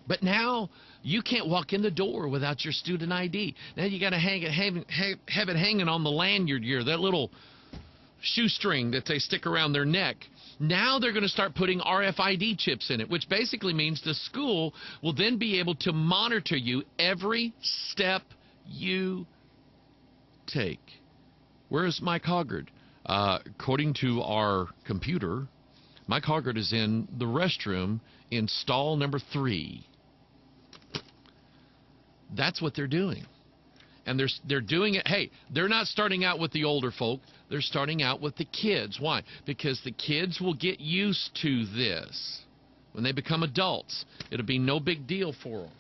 But now you can't walk in the door without your student ID. Now you got to have it hanging on the lanyard here, that little shoestring that they stick around their neck. Now they're going to start putting RFID chips in it, which basically means the school will then be able to monitor you every step you take. Where is Mike Hoggard? According to our computer, Mike Hoggard is in the restroom in stall number 3. That's what they're doing. And they're doing it. Hey, they're not starting out with the older folk. They're starting out with the kids. Why? Because the kids will get used to this. When they become adults, it'll be no big deal for them.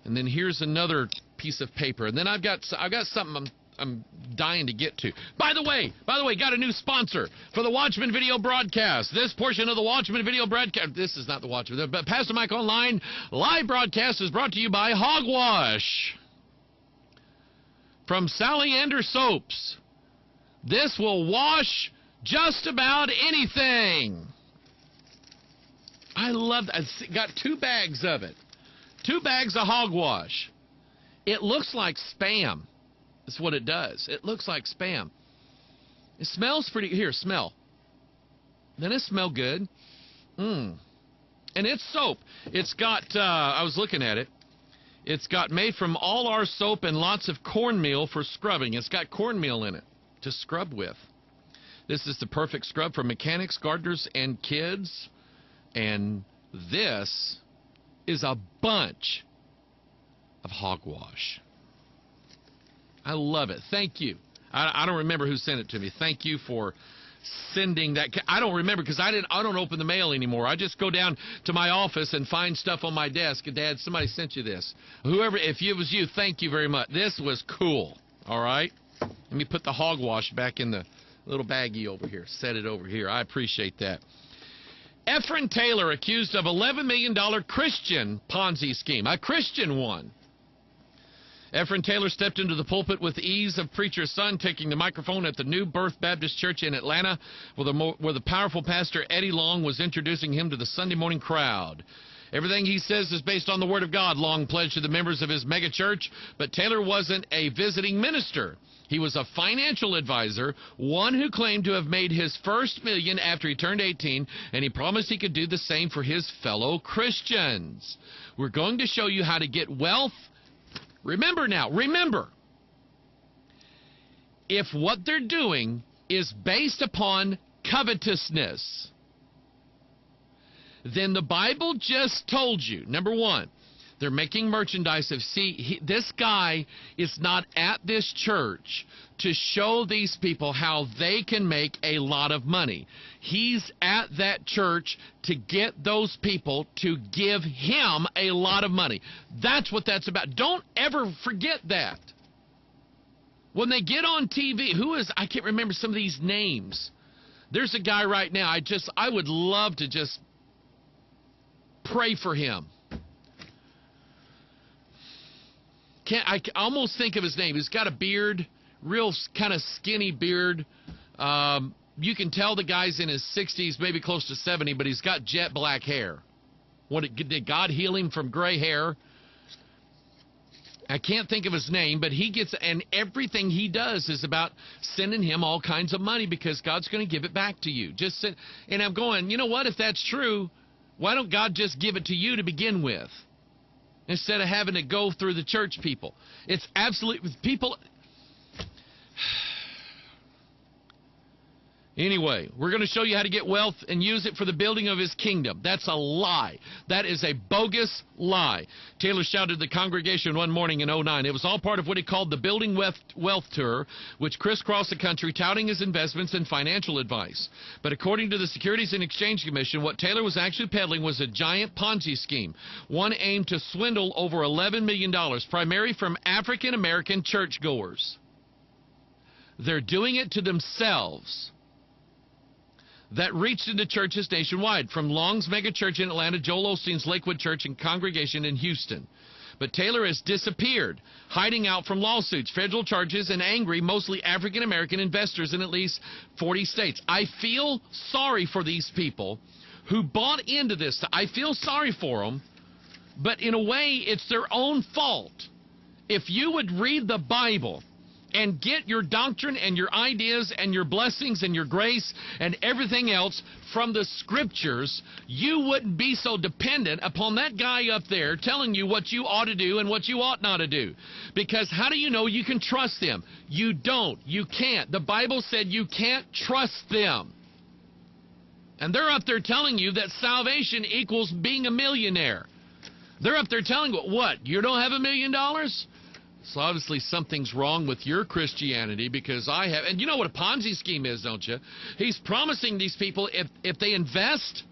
And then here's another piece of paper. And then I've got something I'm dying to get to. By the way, got a new sponsor for the Watchman video broadcast. This portion of the Watchman video broadcast, this is not the Watchman, but Pastor Mike Online live broadcast is brought to you by Hogwash from Sally Ander Soaps. This will wash just about anything. I love that. I've got 2 bags of it. 2 bags of hogwash. It looks like Spam. That's what it does. It looks like Spam. It smells pretty. Here, smell. Doesn't it smell good? And it's soap. It's got, I was looking at it. It's got made from all our soap and lots of cornmeal for scrubbing. It's got cornmeal in it to scrub with. This is the perfect scrub for mechanics, gardeners, and kids. And this is a bunch of hogwash. I love it. Thank you. I don't remember who sent it to me. Thank you for sending that. I don't remember because I don't open the mail anymore. I just go down to my office and find stuff on my desk. Dad, somebody sent you this. Whoever, if it was you, thank you very much. This was cool. All right. Let me put the hogwash back in the little baggie over here. Set it over here. I appreciate that. Ephraim Taylor accused of $11 million Christian Ponzi scheme. A Christian one. Ephraim Taylor stepped into the pulpit with the ease of preacher's son, taking the microphone at the New Birth Baptist Church in Atlanta, where the powerful pastor Eddie Long was introducing him to the Sunday morning crowd. Everything he says is based on the Word of God, Long pledged to the members of his megachurch, but Taylor wasn't a visiting minister. He was a financial advisor, one who claimed to have made his first million after he turned 18, and he promised he could do the same for his fellow Christians. We're going to show you how to get wealth. Remember now, if what they're doing is based upon covetousness, then the Bible just told you, number one, they're making merchandise of, this guy is not at this church to show these people how they can make a lot of money. He's at that church to get those people to give him a lot of money. That's what that's about. Don't ever forget that. When they get on TV, I can't remember some of these names. There's a guy right now, I would love to just pray for him. I almost think of his name. He's got a beard, real kind of skinny beard. You can tell the guy's in his 60s, maybe close to 70, but he's got jet black hair. Did God heal him from gray hair? I can't think of his name, but and everything he does is about sending him all kinds of money because God's going to give it back to you. And I'm going, you know what? If that's true, why don't God just give it to you to begin with? Instead of having to go through the church people. It's absolutely people. Anyway, we're going to show you how to get wealth and use it for the building of his kingdom. That's a lie. That is a bogus lie. Taylor shouted to the congregation one morning in 2009. It was all part of what he called the Building Wealth Tour, which crisscrossed the country touting his investments and financial advice. But according to the Securities and Exchange Commission, what Taylor was actually peddling was a giant Ponzi scheme, one aimed to swindle over $11 million, primarily from African-American churchgoers. They're doing it to themselves. That reached into churches nationwide, from Long's mega church in Atlanta, Joel Osteen's Lakewood Church and congregation in Houston. But Taylor has disappeared, hiding out from lawsuits, federal charges, and angry, mostly African-American investors in at least 40 states. I feel sorry for these people who bought into this. I feel sorry for them, but in a way, it's their own fault. If you would read the Bible and get your doctrine and your ideas and your blessings and your grace and everything else from the Scriptures, you wouldn't be so dependent upon that guy up there telling you what you ought to do and what you ought not to do. Because how do you know you can trust them? You don't. You can't. The Bible said you can't trust them. And they're up there telling you that salvation equals being a millionaire. They're up there telling you, what, you don't have $1 million? So obviously something's wrong with your Christianity, because I have, and you know what a Ponzi scheme is, don't you? He's promising these people if they invest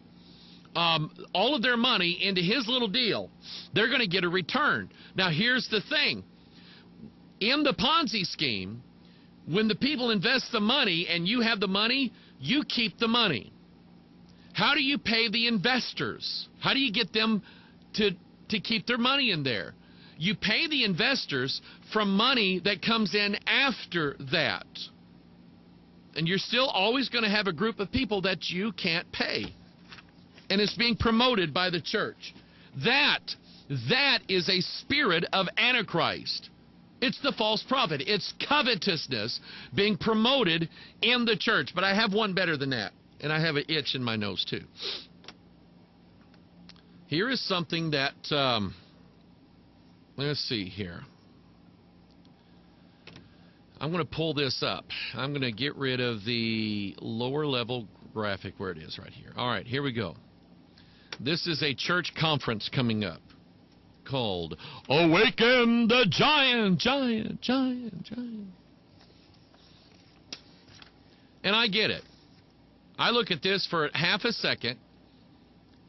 all of their money into his little deal, they're going to get a return. Now here's the thing. In the Ponzi scheme, when the people invest the money and you have the money, you keep the money. How do you pay the investors? How do you get them to keep their money in there? You pay the investors from money that comes in after that. And you're still always going to have a group of people that you can't pay. And it's being promoted by the church. That is a spirit of Antichrist. It's the false prophet. It's covetousness being promoted in the church. But I have one better than that. And I have an itch in my nose too. Here is something that... let's see here. I'm going to pull this up. I'm going to get rid of the lower level graphic where it is right here. All right, here we go. This is a church conference coming up called Awaken the Giant, Giant, Giant, Giant. And I get it. I look at this for half a second,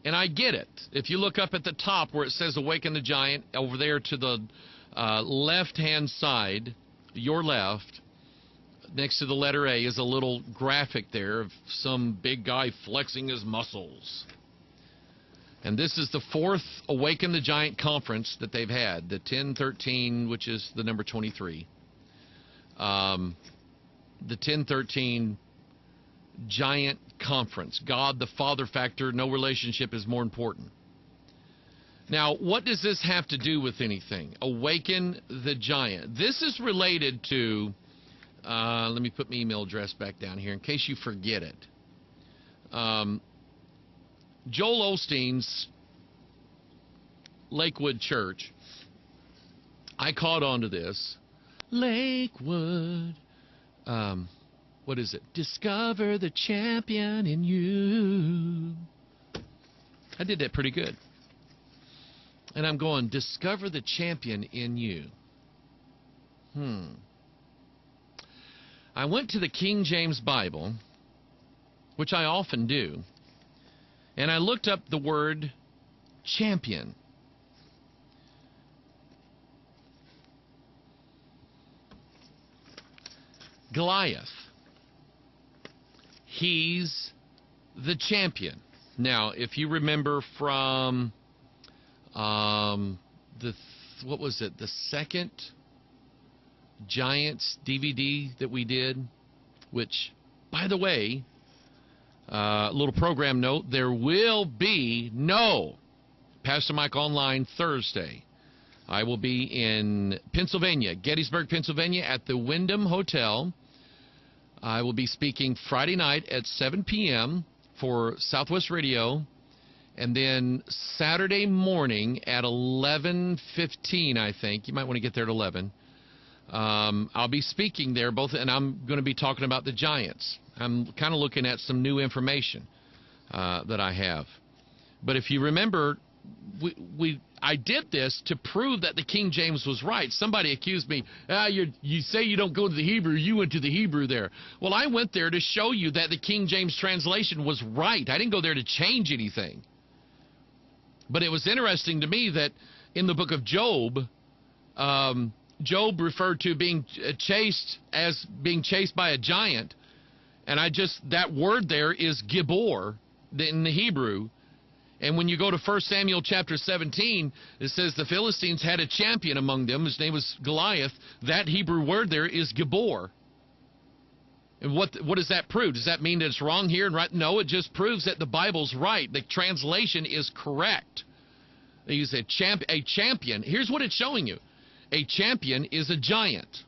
and I get it. If you look up at the top where it says Awaken the Giant, over there to the left-hand side, your left, next to the letter A is a little graphic there of some big guy flexing his muscles. And this is the fourth Awaken the Giant conference that they've had, the 1013, which is the number 23. The 1013 Giant Conference. God, the Father factor, no relationship is more important. Now, what does this have to do with anything? Awaken the Giant. This is related to, let me put my email address back down here in case you forget it. Joel Osteen's Lakewood Church, I caught on to this. Lakewood, what is it? Discover the champion in you. I did that pretty good. And I'm going, discover the champion in you. I went to the King James Bible, which I often do, and I looked up the word champion. Goliath. He's the champion. Now, if you remember from what was it? The second Giants DVD that we did, which, by the way, little program note, there will be no Pastor Mike Online Thursday. I will be in Pennsylvania, Gettysburg, Pennsylvania, at the Wyndham Hotel. I will be speaking Friday night at 7 p.m. for Southwest Radio, and then Saturday morning at 11:15, I think. You might want to get there at 11. I'll be speaking there, and I'm going to be talking about the Giants. I'm kind of looking at some new information that I have. But if you remember, I did this to prove that the King James was right. Somebody accused me, you say you don't go to the Hebrew, you went to the Hebrew there. Well, I went there to show you that the King James translation was right. I didn't go there to change anything. But it was interesting to me that in the book of Job, Job referred to being chased as being chased by a giant. And that word there is Gibor in the Hebrew. And when you go to 1 Samuel chapter 17, it says the Philistines had a champion among them. His name was Goliath. That Hebrew word there is Gibor. And what does that prove? Does that mean that it's wrong here and right? No, it just proves that the Bible's right. The translation is correct. They use a champion. Here's what it's showing you. A champion is a giant.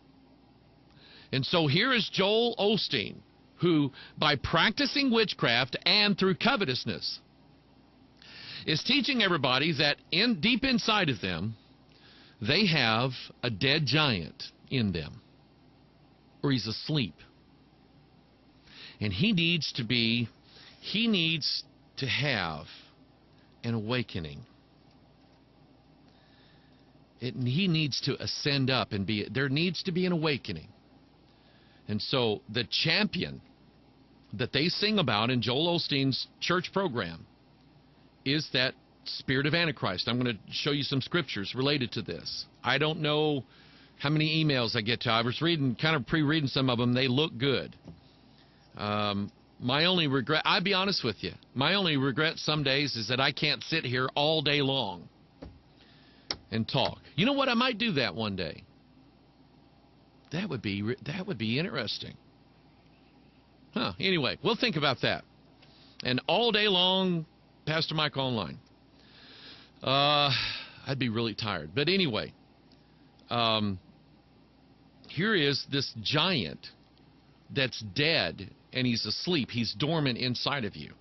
And so here is Joel Osteen, who, by practicing witchcraft and through covetousness, is teaching everybody that deep inside of them, they have a dead giant in them, or he's asleep. And he needs to have an awakening. He needs to ascend up and there needs to be an awakening. And so the champion that they sing about in Joel Osteen's church program is that spirit of Antichrist. I'm going to show you some scriptures related to this. I don't know how many emails I get to. I was kind of pre-reading some of them. They look good. My only regret, I'll be honest with you, my only regret some days is that I can't sit here all day long and talk. You know what? I might do that one day. That would be interesting. Huh. Anyway, we'll think about that. And all day long, Pastor Mike online. I'd be really tired. But anyway, here is this giant that's dead and he's asleep. He's dormant inside of you.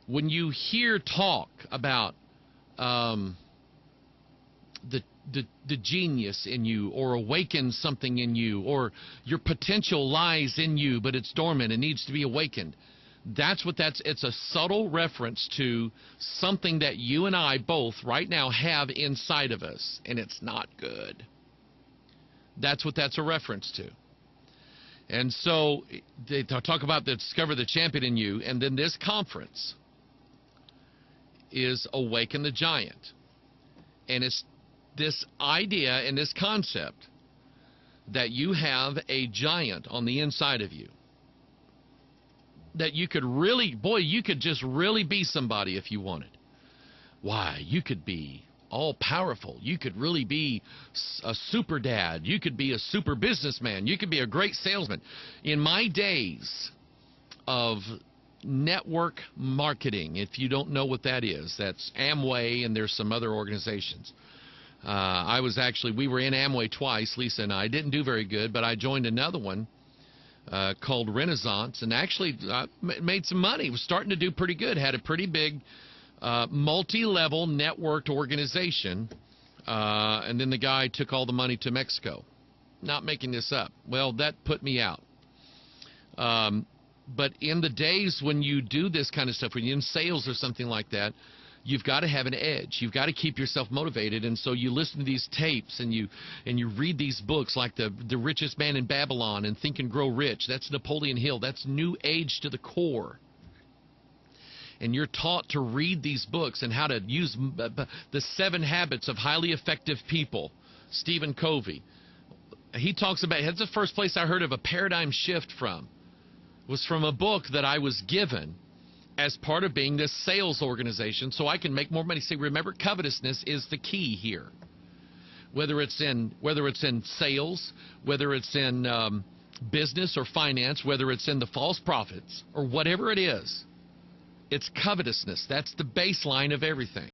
When you hear talk about the genius in you, or awaken something in you, or your potential lies in you, but it's dormant and needs to be awakened, it's a subtle reference to something that you and I both right now have inside of us, and it's not good. That's what that's a reference to. And so they talk about discover the champion in you, and then this conference is Awaken the Giant. And it's this idea and this concept that you have a giant on the inside of you. That you could really, you could just really be somebody if you wanted. Why, you could be all-powerful. You could really be a super dad. You could be a super businessman. You could be a great salesman. In my days of network marketing, if you don't know what that is, that's Amway, and there's some other organizations. We were in Amway twice, Lisa and I. Didn't do very good, but I joined another one called Renaissance, and actually made some money. Was starting to do pretty good. Had a pretty big multi-level networked organization, and then the guy took all the money to Mexico. Not making this up. Well, that put me out. But in the days when you do this kind of stuff, when you're in sales or something like that, you've got to have an edge. You've got to keep yourself motivated, and so you listen to these tapes and you read these books like the Richest Man in Babylon and Think and Grow Rich. That's Napoleon Hill. That's New Age to the core. And you're taught to read these books and how to use the 7 Habits of Highly Effective People. Stephen Covey. He talks about, that's the first place I heard of a paradigm shift from. Was from a book that I was given as part of being this sales organization so I can make more money. See, remember, covetousness is the key here. Whether it's in sales, whether it's in business or finance, whether it's in the false prophets or whatever it is, it's covetousness. That's the baseline of everything.